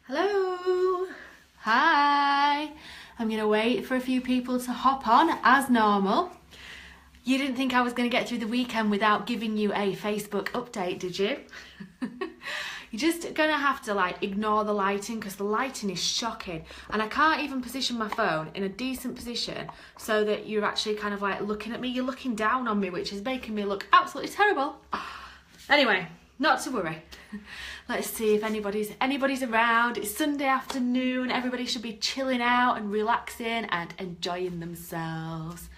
Hello. Hi. I'm going to wait for a few people to hop on as normal. You didn't think I was going to get through the weekend without giving you a Facebook update, did you? You're just going to have to ignore the lighting because the lighting is shocking, and I can't even position my phone in a decent position so that you're actually kind of looking at me. You're looking down on me, which is making me look absolutely terrible. Anyway, not to worry. Let's see if anybody's around. It's Sunday afternoon. Everybody should be chilling out and relaxing and enjoying themselves.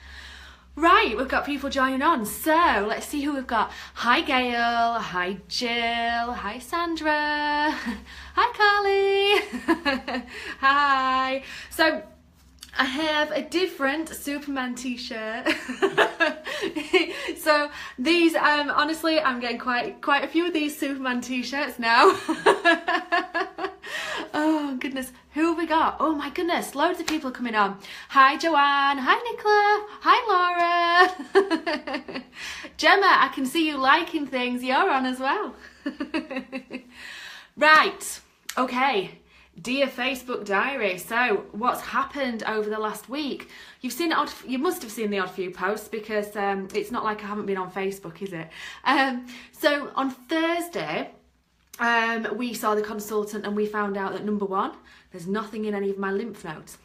Right, we've got people joining on. So let's see who we've got. Hi Gail. Hi Jill. Hi Sandra. Hi Carly. Hi. So I have a different Superman t-shirt. So these, honestly, I'm getting quite a few of these Superman t-shirts now. Oh goodness, who have we got? Oh my goodness, loads of people coming on. Hi Joanne, hi Nicola, hi Laura. Gemma, I can see you liking things, you're on as well. Right, okay. Dear Facebook Diary, so what's happened over the last week? You must have seen the odd few posts because it's not like I haven't been on Facebook, is it? So on Thursday, we saw the consultant and we found out that number one, there's nothing in any of my lymph nodes,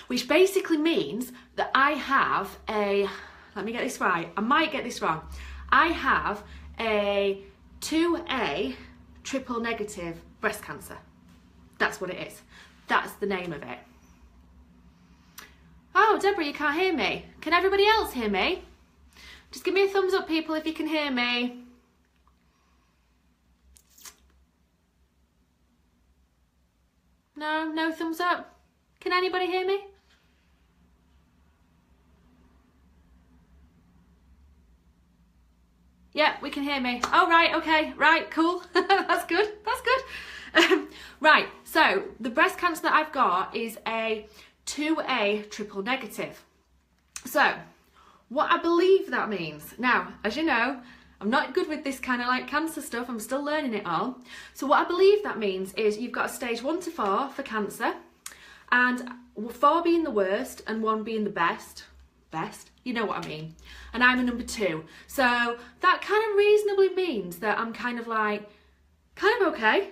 which basically means that I have let me get this right, I might get this wrong, I have a 2A triple negative breast cancer. That's what it is. That's the name of it. Oh, Deborah, you can't hear me. Can everybody else hear me? Just give me a thumbs up, people, if you can hear me. No thumbs up. Can anybody hear me? Yeah, we can hear me. Oh, right, okay, right, cool. That's good, that's good. Right, so the breast cancer that I've got is a 2A triple negative. So, what I believe that means, now, as you know, I'm not good with this kind of cancer stuff, I'm still learning it all. So what I believe that means is you've got a stage 1 to 4 for cancer, and 4 being the worst and 1 being the best, you know what I mean, and I'm a number 2. So that kind of reasonably means that I'm kind of okay.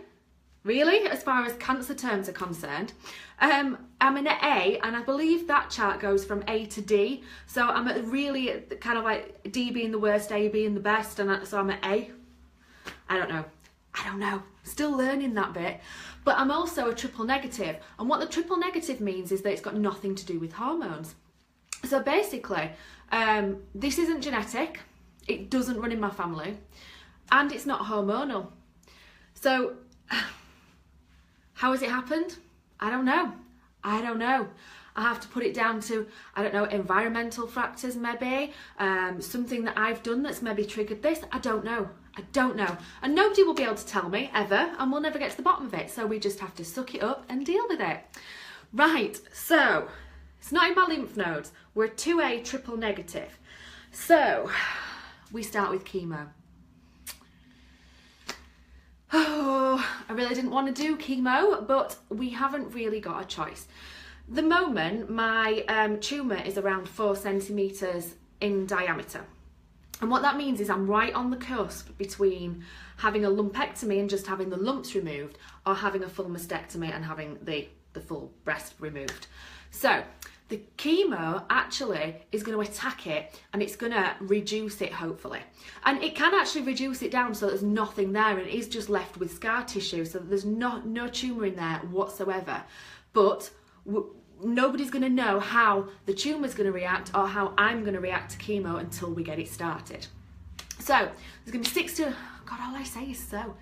Really, as far as cancer terms are concerned. I'm in an A, and I believe that chart goes from A to D. So I'm at really kind of D being the worst, A being the best, and so I'm at A. I don't know. Still learning that bit. But I'm also a triple negative. And what the triple negative means is that it's got nothing to do with hormones. So basically, this isn't genetic. It doesn't run in my family. And it's not hormonal. So how has it happened? I don't know. I have to put it down to, I don't know, environmental factors maybe, something that I've done that's maybe triggered this. I don't know. And nobody will be able to tell me ever, and we'll never get to the bottom of it. So we just have to suck it up and deal with it. Right, so it's not in my lymph nodes. We're 2A triple negative. So we start with chemo. Oh, I really didn't want to do chemo, but we haven't really got a choice. The moment my tumour is around 4 centimetres in diameter. And what that means is I'm right on the cusp between having a lumpectomy and just having the lumps removed, or having a full mastectomy and having the full breast removed. So the chemo actually is going to attack it, and it's going to reduce it, hopefully. And it can actually reduce it down so there's nothing there, and it is just left with scar tissue, so there's no tumour in there whatsoever. But nobody's going to know how the tumour's going to react or how I'm going to react to chemo until we get it started. So there's going to be 6 to... God, all I say is so.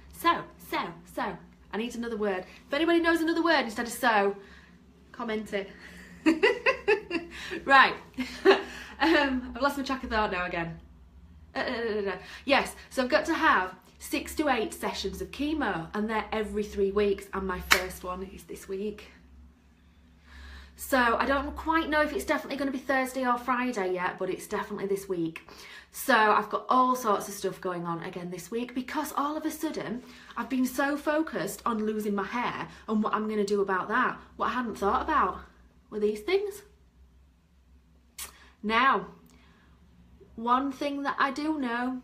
I need another word. If anybody knows another word instead of so, comment it. Right. I've lost my track of thought now again. Yes, so I've got to have 6 to 8 sessions of chemo, and they're every 3 weeks, and my first one is this week. So I don't quite know if it's definitely going to be Thursday or Friday yet, but it's definitely this week. So I've got all sorts of stuff going on again this week because all of a sudden I've been so focused on losing my hair and what I'm going to do about that. What I hadn't thought about were these things. Now, one thing that I do know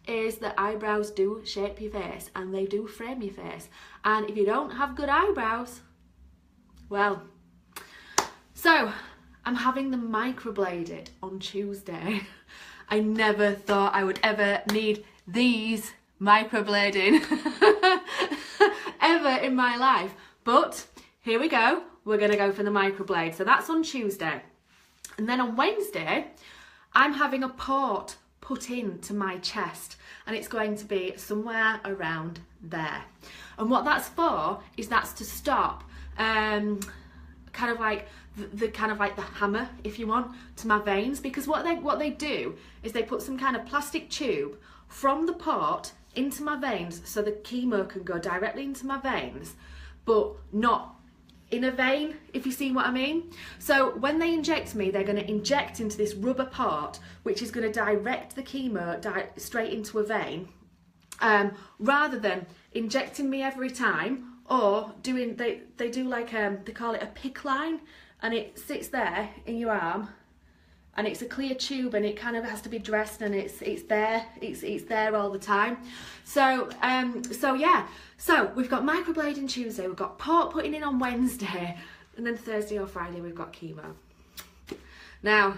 is that eyebrows do shape your face and they do frame your face. And if you don't have good eyebrows, well, so I'm having them microbladed on Tuesday. I never thought I would ever need these microblading ever in my life. But here we go. We're going to go for the microblade. So that's on Tuesday. And then on Wednesday, I'm having a port put into my chest. And it's going to be somewhere around there. And what that's for is that's to stop kind of like the kind of like the hammer, if you want, to my veins, because what they do is they put some kind of plastic tube from the port into my veins so the chemo can go directly into my veins, but not in a vein, if you see what I mean. So when they inject me, they're going to inject into this rubber part, which is going to direct the chemo straight into a vein, rather than injecting me every time, or doing, they do like, they call it a PICC line, and it sits there in your arm, and it's a clear tube, and it kind of has to be dressed, and it's there all the time. So so yeah, so we've got microblading Tuesday, we've got port putting in on Wednesday, and then Thursday or Friday we've got chemo. Now,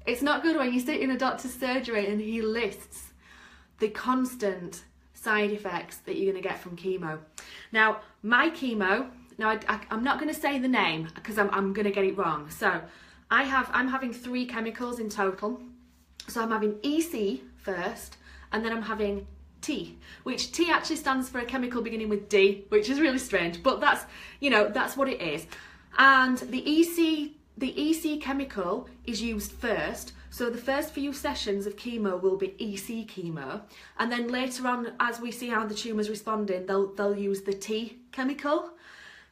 it's not good when you sit in a doctor's surgery and he lists the constant side effects that you're going to get from chemo. Now, my chemo, now I'm not going to say the name because I'm going to get it wrong. So I'm having 3 chemicals in total. So I'm having EC first, and then I'm having T, which T actually stands for a chemical beginning with D, which is really strange, but that's, you know, that's what it is. And the EC chemical is used first. So the first few sessions of chemo will be EC chemo, and then later on, as we see how the tumour's responding, they'll use the T chemical,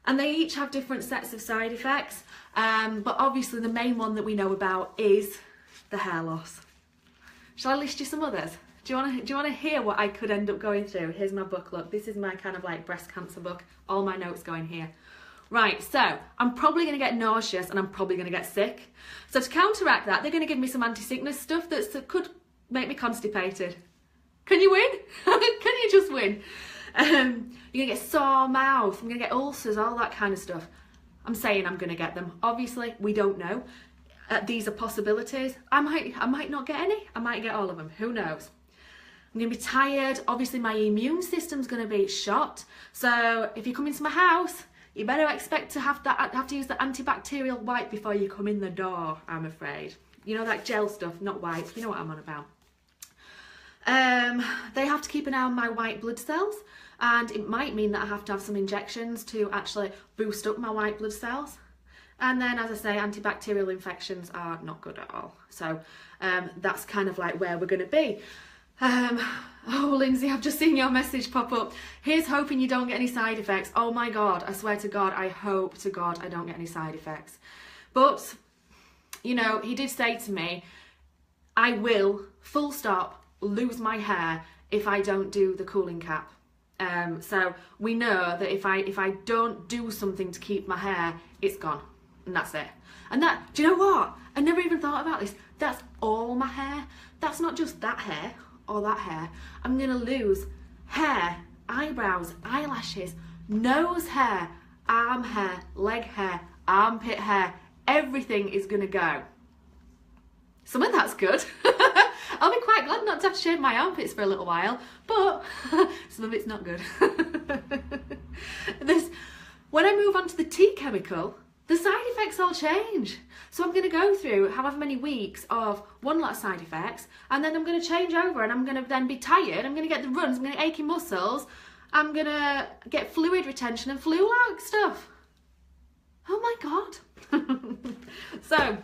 and they each have different sets of side effects. But obviously the main one that we know about is the hair loss. Shall I list you some others? Do you want to hear what I could end up going through? Here's my book. Look, this is my kind of like breast cancer book. All my notes go in here. Right, so I'm probably going to get nauseous and I'm probably going to get sick. So to counteract that, they're going to give me some anti-sickness stuff that could make me constipated. Can you win? Can you just win? You're going to get sore mouth, I'm going to get ulcers, all that kind of stuff. I'm saying I'm going to get them. Obviously, we don't know. These are possibilities. I might not get any. I might get all of them. Who knows? I'm going to be tired. Obviously, my immune system's going to be shot. So if you come into my house, you better expect to have to use the antibacterial wipe before you come in the door, I'm afraid. You know, that gel stuff, not wipe. You know what I'm on about. They have to keep an eye on my white blood cells, and it might mean that I have to have some injections to actually boost up my white blood cells. And then, as I say, antibacterial infections are not good at all. So that's kind of like where we're going to be. Oh, Lindsay, I've just seen your message pop up. Here's hoping you don't get any side effects. Oh my God, I swear to God, I hope to God I don't get any side effects. But, you know, he did say to me, I will, full stop, lose my hair if I don't do the cooling cap. So we know that if I don't do something to keep my hair, it's gone, and that's it. And that, do you know what? I never even thought about this. That's all my hair. That's not just that hair or that hair. I'm gonna lose hair, eyebrows, eyelashes, nose hair, arm hair, leg hair, armpit hair. Everything is gonna go. Some of that's good. I'll be quite glad not to have to shave my armpits for a little while, but some of it's not good. When I move on to the T chemical, the side effects all change. So I'm going to go through however many weeks of one lot of side effects, and then I'm going to change over, and I'm going to then be tired, I'm going to get the runs, I'm going to get achy muscles, I'm going to get fluid retention and flu-like stuff. Oh my God. So,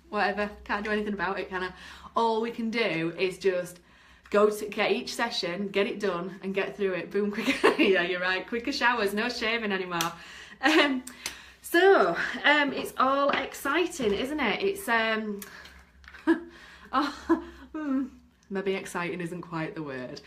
whatever, can't do anything about it, can I? All we can do is just go to get each session, get it done, and get through it. Boom, quicker. Yeah, you're right. Quicker showers, no shaving anymore. So, it's all exciting, isn't it? It's, maybe exciting isn't quite the word.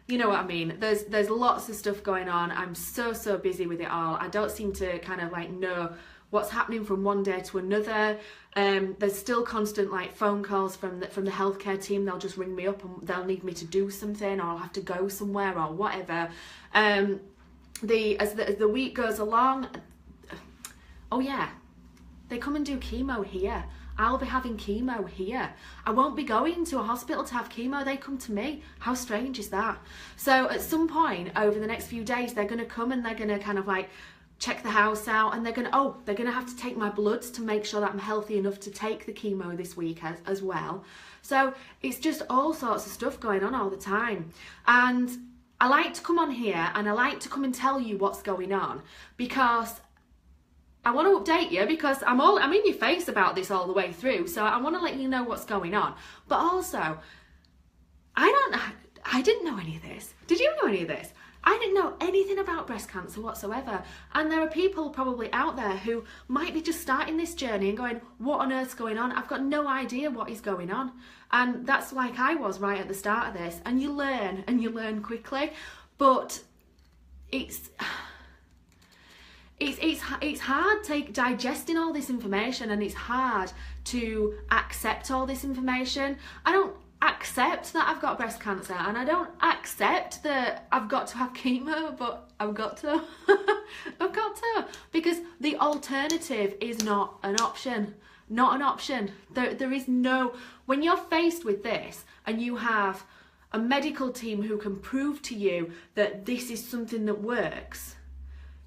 You know what I mean? There's lots of stuff going on. I'm so busy with it all. I don't seem to kind of like know what's happening from one day to another. There's still constant like phone calls from the healthcare team. They'll just ring me up and they'll need me to do something, or I'll have to go somewhere or whatever. As the week goes along, oh yeah, they come and do chemo here. I'll be having chemo here. I won't be going to a hospital to have chemo. They come to me. How strange is that? So at some point over the next few days, they're going to come and they're going to kind of like check the house out, and they're going to have to take my bloods to make sure that I'm healthy enough to take the chemo this week as well. So it's just all sorts of stuff going on all the time. And I like to come on here and I like to come and tell you what's going on, because I want to update you, because I'm in your face about this all the way through. So I want to let you know what's going on. But also, I didn't know any of this. Did you know any of this? I didn't know anything about breast cancer whatsoever. And there are people probably out there who might be just starting this journey and going, what on earth's going on? I've got no idea what is going on. And that's like I was right at the start of this. And you learn quickly. But it's hard digesting all this information, and it's hard to accept all this information. I don't accept that I've got breast cancer, and I don't accept that I've got to have chemo, but I've got to. I've got to, because the alternative is not an option. Not an option. There is no, when you're faced with this and you have a medical team who can prove to you that this is something that works,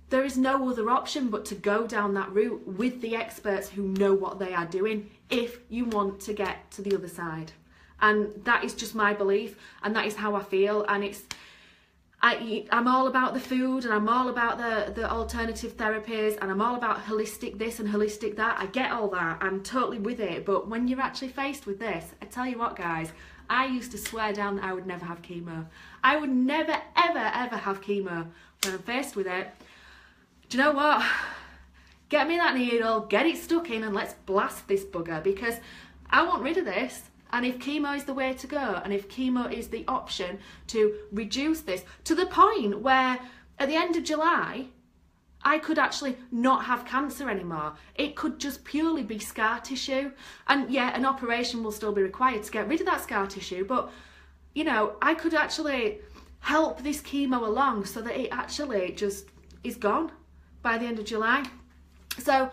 there is no other option but to go down that route with the experts who know what they are doing if you want to get to the other side. And that is just my belief, and that is how I feel. And I'm all about the food, and I'm all about the alternative therapies, and I'm all about holistic this and holistic that. I get all that. I'm totally with it. But when you're actually faced with this, I tell you what, guys, I used to swear down that I would never have chemo. I would never, ever have chemo. When I'm faced with it, do you know what? Get me that needle, get it stuck in, and let's blast this bugger, because I want rid of this. And if chemo is the way to go, and if chemo is the option to reduce this to the point where at the end of July, I could actually not have cancer anymore. It could just purely be scar tissue. And yeah, an operation will still be required to get rid of that scar tissue, but you know, I could actually help this chemo along so that it actually just is gone by the end of July. So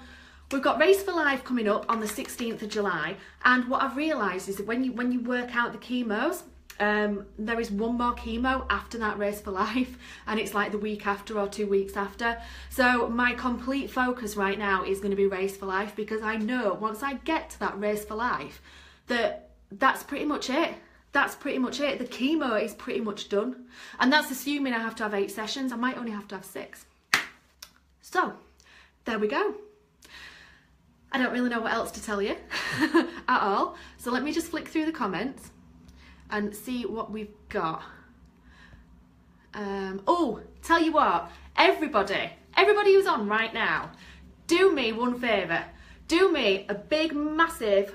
we've got Race for Life coming up on the 16th of July, and what I've realised is that when you work out the chemos, there is one more chemo after that Race for Life, and it's like the week after or 2 weeks after. So my complete focus right now is going to be Race for Life, because I know once I get to that Race for Life that's pretty much it. That's pretty much it. The chemo is pretty much done, and that's assuming I have to have 8 sessions. I might only have to have 6. So there we go. I don't really know what else to tell you at all. So let me just flick through the comments and see what we've got. Oh, tell you what, everybody who's on right now, do me one favour. Do me a big, massive,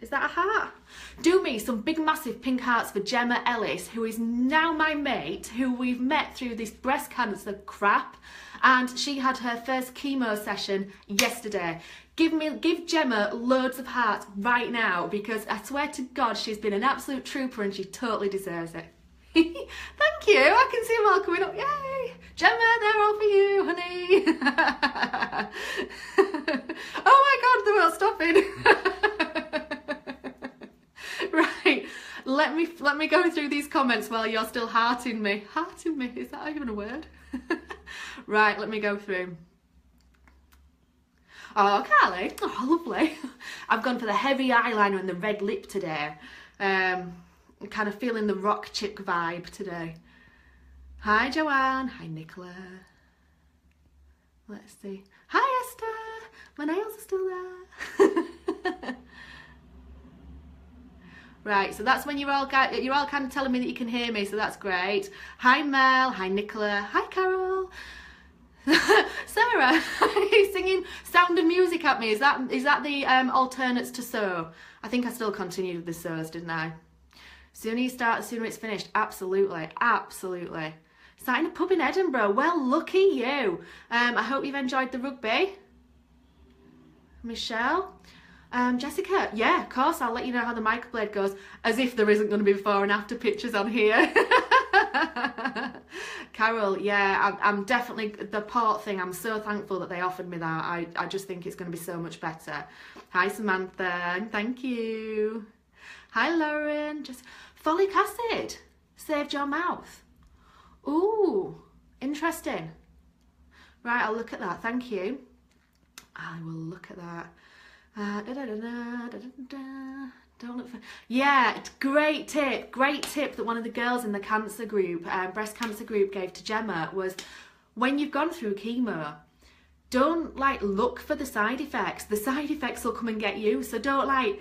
is that a heart? Do me some big, massive pink hearts for Gemma Ellis, who is now my mate, who we've met through this breast cancer crap. And she had her first chemo session yesterday. Give Gemma loads of hearts right now, because I swear to God, she's been an absolute trooper and she totally deserves it. Thank you. I can see them all coming up. Yay! Gemma, they're all for you, honey. Oh my God, they weren't stopping. Right. Let me go through these comments while you're still hearting me. Hearting me? Is that even a word? Right, let me go through. Oh, Carly. Oh, lovely. I've gone for the heavy eyeliner and the red lip today. I'm kind of feeling the rock chick vibe today. Hi, Joanne. Hi, Nicola. Let's see. Hi, Esther. My nails are still there. Right, so that's when you're all kind of telling me that you can hear me, so that's great. Hi, Mel. Hi, Nicola. Hi, Carol. So Sarah, he's singing Sound of Music at me. Is that the alternates to So? I think I still continued with the So's, didn't I? Sooner you start, the sooner it's finished. Absolutely, absolutely. Sat in a pub in Edinburgh. Well, lucky you. I hope you've enjoyed the rugby. Michelle. Jessica, yeah, of course, I'll let you know how the microblade goes, as if there isn't going to be before and after pictures on here. Carol, yeah, I'm definitely, the port thing, I'm so thankful that they offered me that. I just think it's going to be so much better. Hi, Samantha, thank you. Hi, Lauren. Just folic acid saved your mouth. Ooh, interesting. Right, I'll look at that, thank you. I will look at that. Don't look for... Yeah, great tip that one of the girls in the cancer group, breast cancer group, gave to Gemma was, when you've gone through chemo, don't like look for the side effects. The side effects will come and get you. So don't like,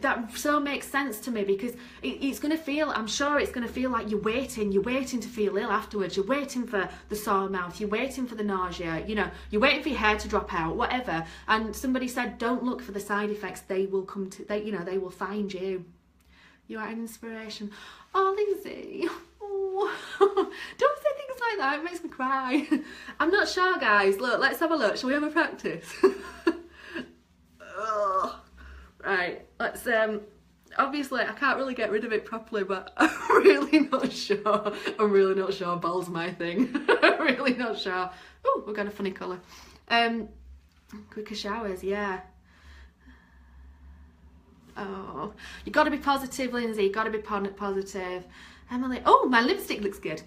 that so makes sense to me, because it's going to feel, I'm sure it's going to feel like you're waiting to feel ill afterwards. You're waiting for the sore mouth, you're waiting for the nausea, you know, you're waiting for your hair to drop out, whatever. And somebody said, don't look for the side effects, they will come to, they will find you. You are an inspiration. Oh, Lindsay. Oh. Don't say things like that, it makes me cry. I'm not sure, guys. Look, let's have a look. Shall we have a practice? Oh. Right, let's, obviously I can't really get rid of it properly, but I'm really not sure. I'm really not sure bald's my thing. I'm really not sure. Oh, we've got a funny colour. Quicker showers, yeah. Oh, you got to be positive, Lindsay, you got to be positive. Emily, oh, my lipstick looks good.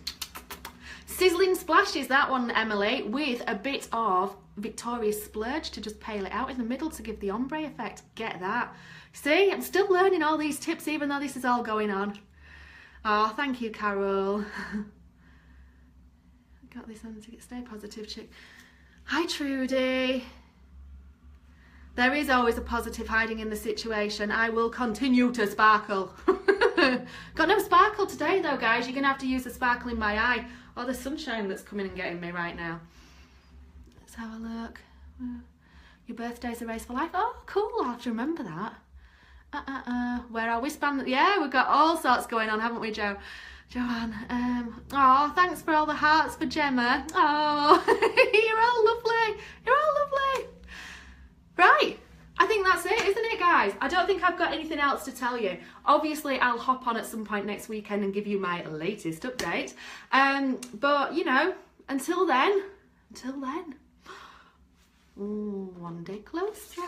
Sizzling splashes, that one, Emily, with a bit of Victoria's Splurge to just pale it out in the middle to give the ombre effect. Get that. See, I'm still learning all these tips even though this is all going on. Oh, thank you, Carol. Got this on to stay positive, chick. Hi, Trudy. There is always a positive hiding in the situation. I will continue to sparkle. Got no sparkle today though, guys. You're going to have to use the sparkle in my eye, or the sunshine that's coming and getting me right now. Let's have a look. Your birthday's a race for life. Oh, cool. I'll have to remember that. Where are we? Yeah, we've got all sorts going on, haven't we, Joe? Joanne. Oh, thanks for all the hearts for Gemma. Oh, you're all lovely. You're all lovely. Right. I think that's it, isn't it, guys? I don't think I've got anything else to tell you. Obviously, I'll hop on at some point next weekend and give you my latest update. But, you know, until then, ooh, one day closer.